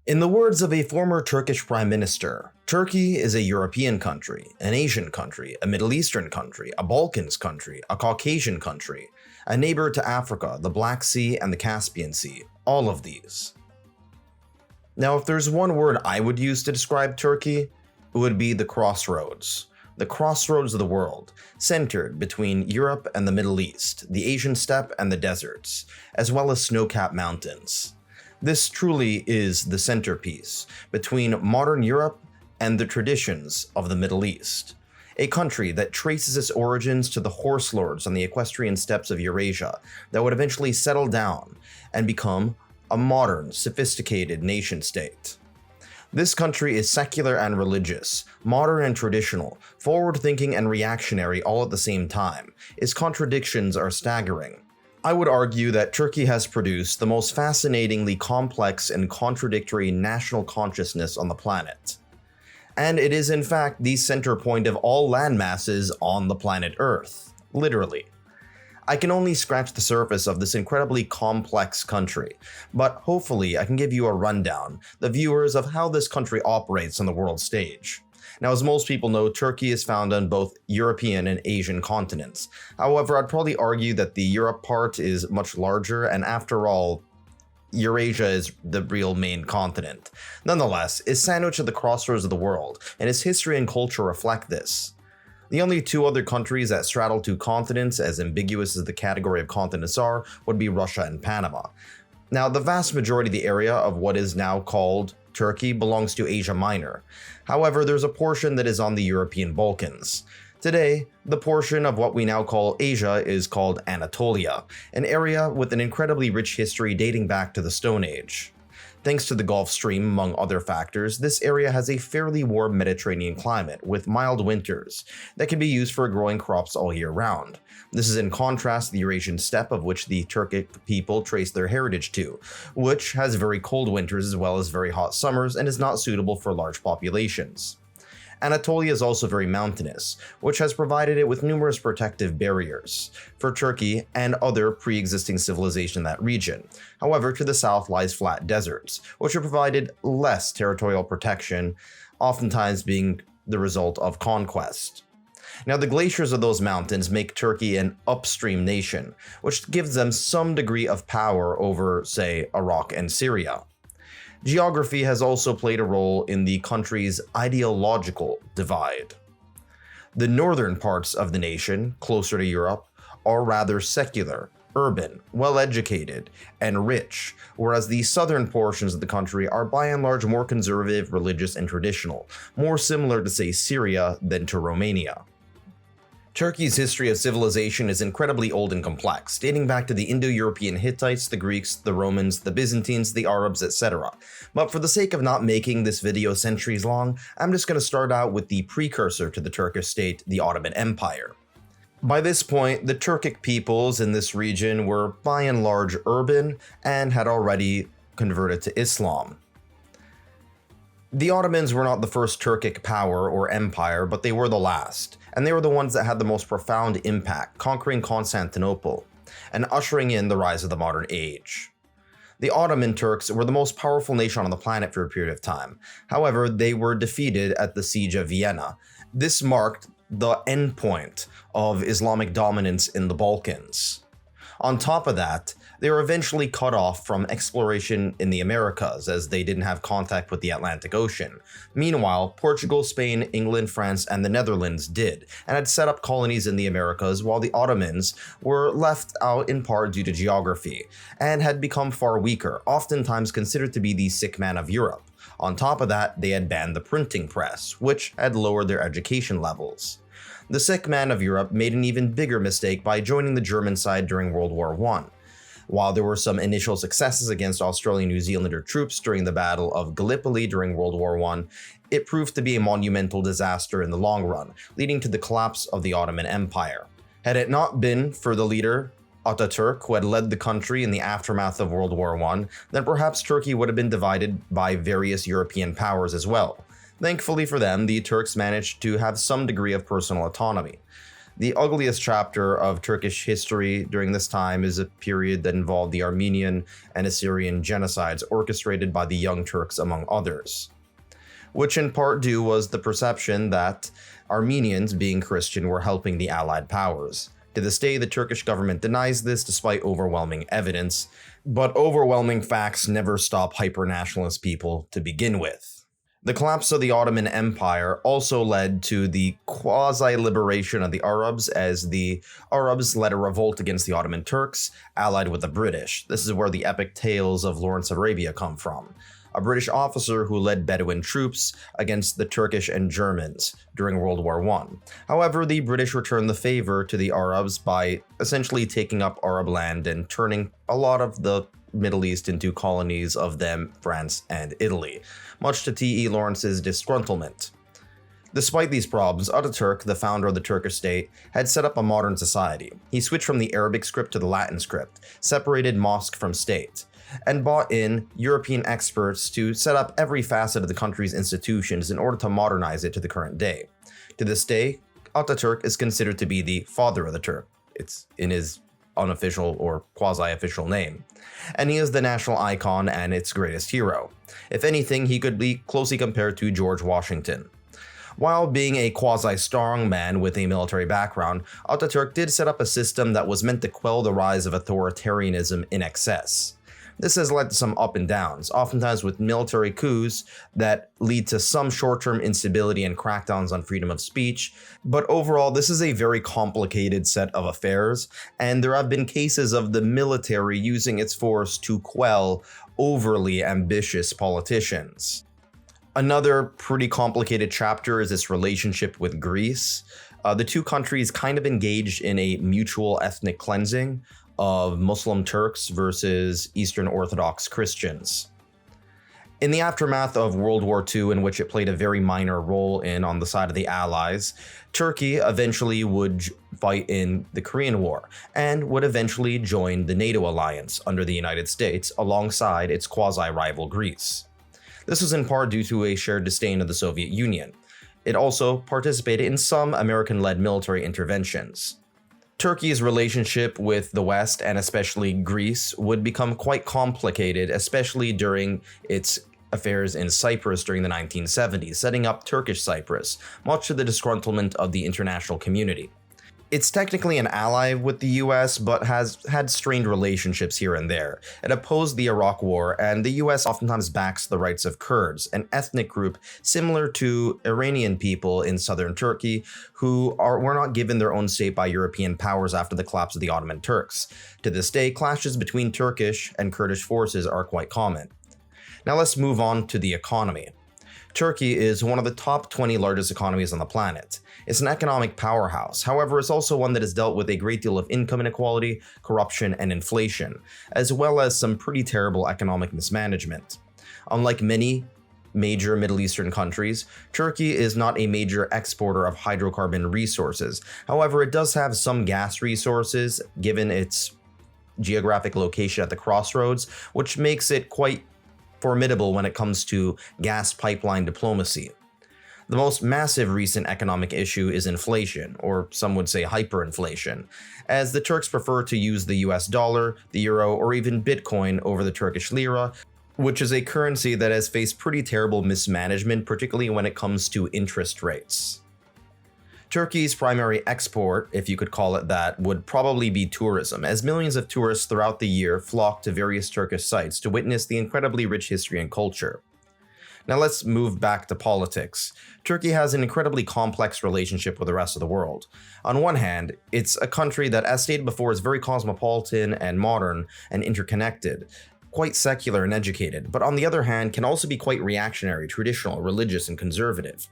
In the words of a former Turkish prime minister, Turkey is a European country, an Asian country, a Middle Eastern country, a Balkans country, a Caucasian country, a neighbor to Africa, the Black Sea, and the Caspian Sea, all of these. Now, if there's one word I would use to describe Turkey, it would be the crossroads. The crossroads of the world, centered between Europe and the Middle East, the Asian steppe and the deserts, as well as snow-capped mountains. This truly is the centerpiece between modern Europe and the traditions of the Middle East. A country that traces its origins to the horse lords on the equestrian steppes of Eurasia that would eventually settle down and become a modern, sophisticated nation-state. This country is secular and religious, modern and traditional, forward-thinking and reactionary all at the same time. Its contradictions are staggering. I would argue that Turkey has produced the most fascinatingly complex and contradictory national consciousness on the planet. And it is in fact the center point of all landmasses on the planet Earth, literally. I can only scratch the surface of this incredibly complex country, but hopefully I can give you a rundown, the viewers, of how this country operates on the world stage. Now, as most people know, Turkey is found on both European and Asian continents. However, I'd probably argue that the Europe part is much larger, and after all, Eurasia is the real main continent. Nonetheless, it's sandwiched at the crossroads of the world, and its history and culture reflect this. The only two other countries that straddle two continents, as ambiguous as the category of continents are, would be Russia and Panama. Now, the vast majority of the area of what is now called Turkey belongs to Asia Minor. However, there's a portion that is on the European Balkans. Today, the portion of what we now call Asia is called Anatolia, an area with an incredibly rich history dating back to the Stone Age. Thanks to the Gulf Stream, among other factors, this area has a fairly warm Mediterranean climate with mild winters that can be used for growing crops all year round. This is in contrast to the Eurasian steppe, of which the Turkic people trace their heritage to, which has very cold winters as well as very hot summers and is not suitable for large populations. Anatolia is also very mountainous, which has provided it with numerous protective barriers for Turkey and other pre-existing civilization in that region. However, to the south lies flat deserts, which have provided less territorial protection, oftentimes being the result of conquest. Now, the glaciers of those mountains make Turkey an upstream nation, which gives them some degree of power over, say, Iraq and Syria. Geography has also played a role in the country's ideological divide. The northern parts of the nation, closer to Europe, are rather secular, urban, well-educated, and rich, whereas the southern portions of the country are by and large more conservative, religious, and traditional, more similar to, say, Syria than to Romania. Turkey's history of civilization is incredibly old and complex, dating back to the Indo-European Hittites, the Greeks, the Romans, the Byzantines, the Arabs, etc. But for the sake of not making this video centuries long, I'm just going to start out with the precursor to the Turkish state, the Ottoman Empire. By this point, the Turkic peoples in this region were by and large urban and had already converted to Islam. The Ottomans were not the first Turkic power or empire, but they were the last, and they were the ones that had the most profound impact, conquering Constantinople and ushering in the rise of the modern age. The Ottoman Turks were the most powerful nation on the planet for a period of time. However, they were defeated at the Siege of Vienna. This marked the endpoint of Islamic dominance in the Balkans. On top of that, they were eventually cut off from exploration in the Americas as they didn't have contact with the Atlantic Ocean. Meanwhile, Portugal, Spain, England, France, and the Netherlands did, and had set up colonies in the Americas, while the Ottomans were left out in part due to geography, and had become far weaker, oftentimes considered to be the sick man of Europe. On top of that, they had banned the printing press, which had lowered their education levels. The sick man of Europe made an even bigger mistake by joining the German side during World War I. While there were some initial successes against Australian New Zealander troops during the Battle of Gallipoli during World War I, it proved to be a monumental disaster in the long run, leading to the collapse of the Ottoman Empire. Had it not been for the leader, Atatürk, who had led the country in the aftermath of World War I, then perhaps Turkey would have been divided by various European powers as well. Thankfully for them, the Turks managed to have some degree of personal autonomy. The ugliest chapter of Turkish history during this time is a period that involved the Armenian and Assyrian genocides orchestrated by the Young Turks, among others, which in part due was the perception that Armenians, being Christian, were helping the Allied powers. To this day, the Turkish government denies this despite overwhelming evidence, but overwhelming facts never stop hyper-nationalist people to begin with. The collapse of the Ottoman Empire also led to the quasi-liberation of the Arabs, as the Arabs led a revolt against the Ottoman Turks, allied with the British. This is where the epic tales of Lawrence of Arabia come from, a British officer who led Bedouin troops against the Turkish and Germans during World War I. However, the British returned the favor to the Arabs by essentially taking up Arab land and turning a lot of the Middle East into colonies of them, France and Italy, much to T.E. Lawrence's disgruntlement. Despite these problems, Ataturk, the founder of the Turkish state, had set up a modern society. He switched from the Arabic script to the Latin script, separated mosque from state, and brought in European experts to set up every facet of the country's institutions in order to modernize it to the current day. To this day, Ataturk is considered to be the father of the Turk. It's in his unofficial or quasi-official name, and he is the national icon and its greatest hero. If anything, he could be closely compared to George Washington. While being a quasi-strong man with a military background, Ataturk did set up a system that was meant to quell the rise of authoritarianism in excess. This has led to some up and downs, oftentimes with military coups that lead to some short-term instability and crackdowns on freedom of speech, but overall this is a very complicated set of affairs, and there have been cases of the military using its force to quell overly ambitious politicians. Another pretty complicated chapter is this relationship with Greece. The two countries kind of engaged in a mutual ethnic cleansing of Muslim Turks versus Eastern Orthodox Christians. In the aftermath of World War II, in which it played a very minor role on the side of the Allies, Turkey eventually would fight in the Korean War and would eventually join the NATO alliance under the United States alongside its quasi-rival Greece. This was in part due to a shared disdain of the Soviet Union. It also participated in some American-led military interventions. Turkey's relationship with the West, and especially Greece, would become quite complicated, especially during its affairs in Cyprus during the 1970s, setting up Turkish Cyprus, much to the disgruntlement of the international community. It's technically an ally with the US, but has had strained relationships here and there. It opposed the Iraq War, and the US oftentimes backs the rights of Kurds, an ethnic group similar to Iranian people in southern Turkey who were not given their own state by European powers after the collapse of the Ottoman Turks. To this day, clashes between Turkish and Kurdish forces are quite common. Now let's move on to the economy. Turkey is one of the top 20 largest economies on the planet. It's an economic powerhouse. However, it's also one that has dealt with a great deal of income inequality, corruption, and inflation, as well as some pretty terrible economic mismanagement. Unlike many major Middle Eastern countries, Turkey is not a major exporter of hydrocarbon resources. However, it does have some gas resources, given its geographic location at the crossroads, which makes it quite formidable when it comes to gas pipeline diplomacy. The most massive recent economic issue is inflation, or some would say hyperinflation, as the Turks prefer to use the US dollar, the euro, or even Bitcoin over the Turkish lira, which is a currency that has faced pretty terrible mismanagement, particularly when it comes to interest rates. Turkey's primary export, if you could call it that, would probably be tourism, as millions of tourists throughout the year flock to various Turkish sites to witness the incredibly rich history and culture. Now let's move back to politics. Turkey has an incredibly complex relationship with the rest of the world. On one hand, it's a country that, as stated before, is very cosmopolitan and modern and interconnected, quite secular and educated, but on the other hand can also be quite reactionary, traditional, religious, and conservative.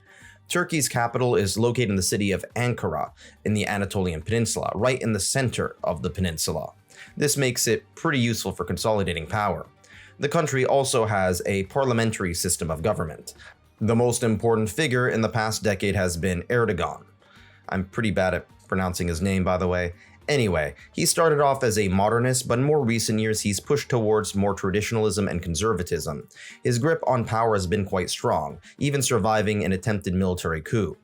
Turkey's capital is located in the city of Ankara in the Anatolian Peninsula, right in the center of the peninsula. This makes it pretty useful for consolidating power. The country also has a parliamentary system of government. The most important figure in the past decade has been Erdogan. I'm pretty bad at pronouncing his name, by the way. Anyway, he started off as a modernist, but in more recent years he's pushed towards more traditionalism and conservatism. His grip on power has been quite strong, even surviving an attempted military coup.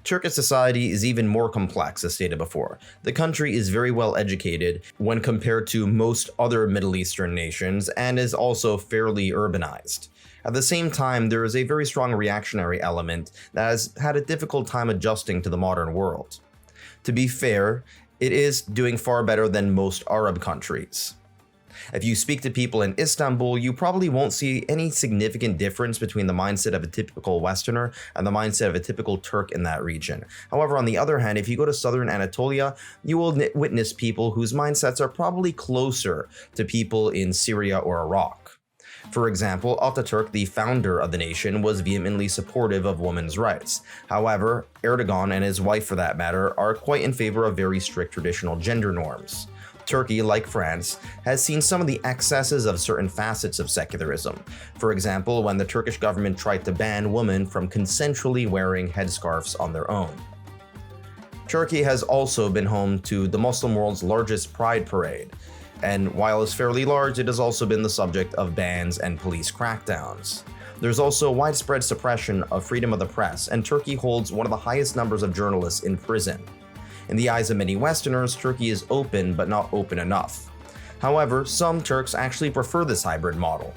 Turkish society is even more complex, as stated before. The country is very well educated when compared to most other Middle Eastern nations and is also fairly urbanized. At the same time, there is a very strong reactionary element that has had a difficult time adjusting to the modern world. To be fair, it is doing far better than most Arab countries. If you speak to people in Istanbul, you probably won't see any significant difference between the mindset of a typical Westerner and the mindset of a typical Turk in that region. However, on the other hand, if you go to southern Anatolia, you will witness people whose mindsets are probably closer to people in Syria or Iraq. For example, Atatürk, the founder of the nation, was vehemently supportive of women's rights. However, Erdogan and his wife, for that matter, are quite in favor of very strict traditional gender norms. Turkey, like France, has seen some of the excesses of certain facets of secularism. For example, when the Turkish government tried to ban women from consensually wearing headscarves on their own. Turkey has also been home to the Muslim world's largest pride parade, and while it's fairly large, it has also been the subject of bans and police crackdowns. There's also widespread suppression of freedom of the press, and Turkey holds one of the highest numbers of journalists in prison. In the eyes of many Westerners, Turkey is open but not open enough. However, some Turks actually prefer this hybrid model,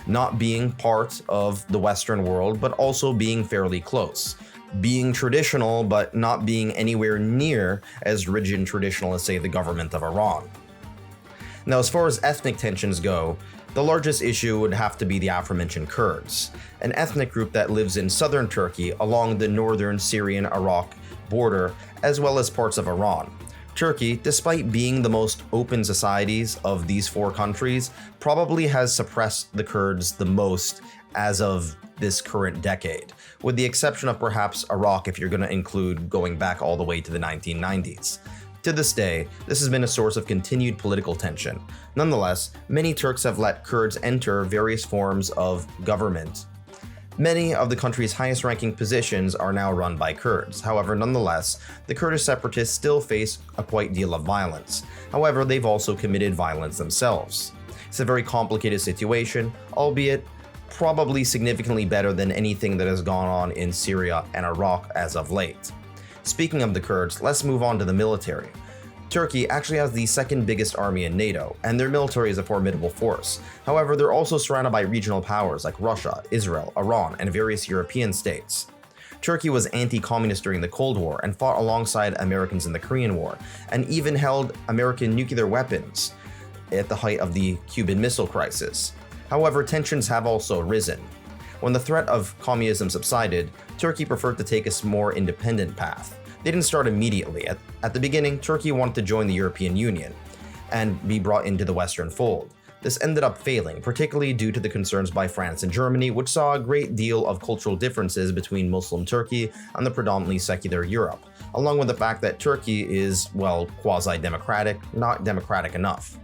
not being part of the Western world but also being fairly close, being traditional but not being anywhere near as rigid and traditional as, say, the government of Iran. Now, as far as ethnic tensions go, the largest issue would have to be the aforementioned Kurds, an ethnic group that lives in southern Turkey along the northern Syrian-Iraq border, as well as parts of Iran. Turkey, despite being the most open societies of these four countries, probably has suppressed the Kurds the most as of this current decade, with the exception of perhaps Iraq if you're going to include going back all the way to the 1990s. To this day, this has been a source of continued political tension. Nonetheless, many Turks have let Kurds enter various forms of government. Many of the country's highest-ranking positions are now run by Kurds. However, nonetheless, the Kurdish separatists still face a quite deal of violence. However, they've also committed violence themselves. It's a very complicated situation, albeit probably significantly better than anything that has gone on in Syria and Iraq as of late. Speaking of the Kurds, let's move on to the military. Turkey actually has the second biggest army in NATO, and their military is a formidable force. However, they're also surrounded by regional powers like Russia, Israel, Iran, and various European states. Turkey was anti-communist during the Cold War and fought alongside Americans in the Korean War, and even held American nuclear weapons at the height of the Cuban Missile Crisis. However, tensions have also risen. When the threat of communism subsided, Turkey preferred to take a more independent path. They didn't start immediately. At the beginning, Turkey wanted to join the European Union and be brought into the Western fold. This ended up failing, particularly due to the concerns by France and Germany, which saw a great deal of cultural differences between Muslim Turkey and the predominantly secular Europe, along with the fact that Turkey is, well, quasi-democratic, not democratic enough.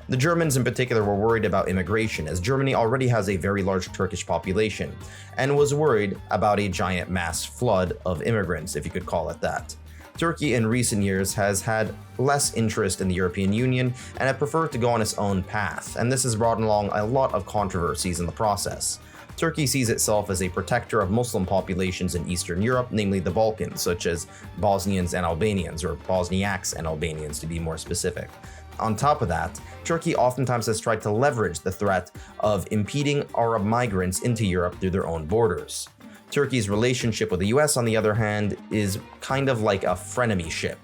The Germans in particular were worried about immigration, as Germany already has a very large Turkish population, and was worried about a giant mass flood of immigrants, if you could call it that. Turkey in recent years has had less interest in the European Union and had preferred to go on its own path, and this has brought along a lot of controversies in the process. Turkey sees itself as a protector of Muslim populations in Eastern Europe, namely the Balkans, such as Bosnians and Albanians, or Bosniaks and Albanians to be more specific. On top of that, Turkey oftentimes has tried to leverage the threat of impeding Arab migrants into Europe through their own borders. Turkey's relationship with the US, on the other hand, is kind of like a frenemyship.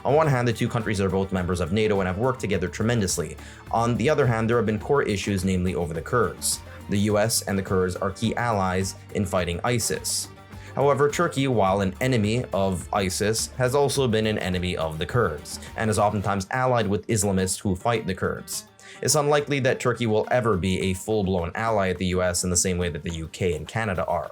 On one hand, the two countries are both members of NATO and have worked together tremendously. On the other hand, there have been core issues, namely over the Kurds. The US and the Kurds are key allies in fighting ISIS. However, Turkey, while an enemy of ISIS, has also been an enemy of the Kurds, and is oftentimes allied with Islamists who fight the Kurds. It's unlikely that Turkey will ever be a full-blown ally of the US in the same way that the UK and Canada are.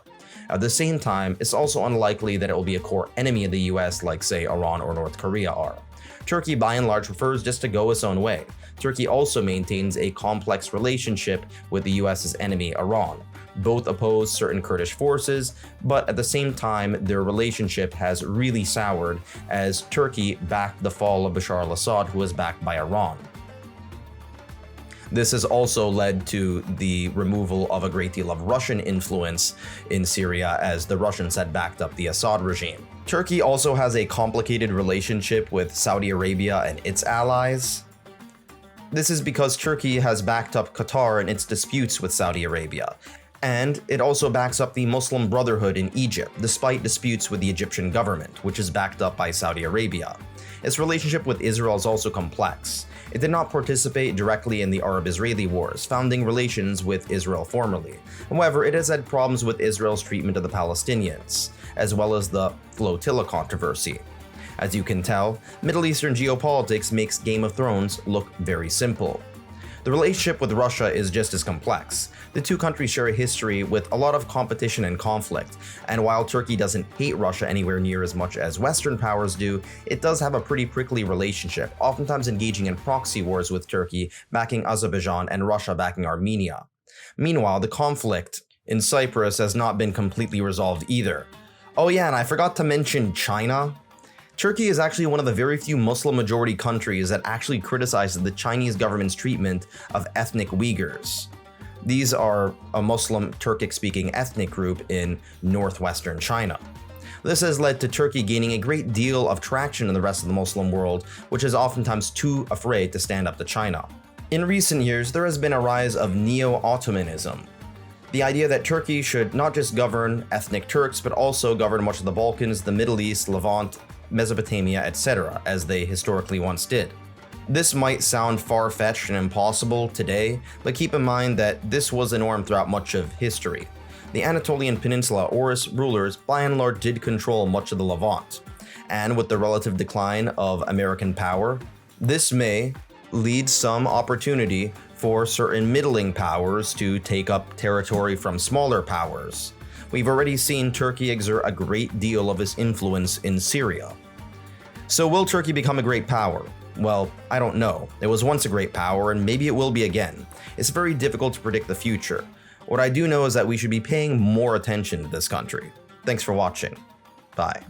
At the same time, it's also unlikely that it will be a core enemy of the US like, say, Iran or North Korea are. Turkey, by and large, prefers just to go its own way. Turkey also maintains a complex relationship with the US's enemy, Iran. Both oppose certain Kurdish forces, but at the same time, their relationship has really soured as Turkey backed the fall of Bashar al-Assad, who was backed by Iran. This has also led to the removal of a great deal of Russian influence in Syria, as the Russians had backed up the Assad regime. Turkey also has a complicated relationship with Saudi Arabia and its allies. This is because Turkey has backed up Qatar in its disputes with Saudi Arabia, and it also backs up the Muslim Brotherhood in Egypt, despite disputes with the Egyptian government, which is backed up by Saudi Arabia. Its relationship with Israel is also complex. It did not participate directly in the Arab-Israeli wars, founding relations with Israel formerly. However, it has had problems with Israel's treatment of the Palestinians, as well as the flotilla controversy. As you can tell, Middle Eastern geopolitics makes Game of Thrones look very simple. The relationship with Russia is just as complex. The two countries share a history with a lot of competition and conflict, and while Turkey doesn't hate Russia anywhere near as much as Western powers do, it does have a pretty prickly relationship, oftentimes engaging in proxy wars with Turkey backing Azerbaijan and Russia backing Armenia. Meanwhile, the conflict in Cyprus has not been completely resolved either. Oh yeah, and I forgot to mention China. Turkey is actually one of the very few Muslim-majority countries that actually criticizes the Chinese government's treatment of ethnic Uyghurs. These are a Muslim Turkic-speaking ethnic group in northwestern China. This has led to Turkey gaining a great deal of traction in the rest of the Muslim world, which is oftentimes too afraid to stand up to China. In recent years, there has been a rise of neo-Ottomanism. The idea that Turkey should not just govern ethnic Turks, but also govern much of the Balkans, the Middle East, Levant, Mesopotamia, etc., as they historically once did. This might sound far-fetched and impossible today, but keep in mind that this was the norm throughout much of history. The Anatolian Peninsula Oris rulers by and large did control much of the Levant, and with the relative decline of American power, this may lead some opportunity for certain middling powers to take up territory from smaller powers. We've already seen Turkey exert a great deal of its influence in Syria. So will Turkey become a great power? Well, I don't know. It was once a great power, and maybe it will be again. It's very difficult to predict the future. What I do know is that we should be paying more attention to this country. Thanks for watching. Bye.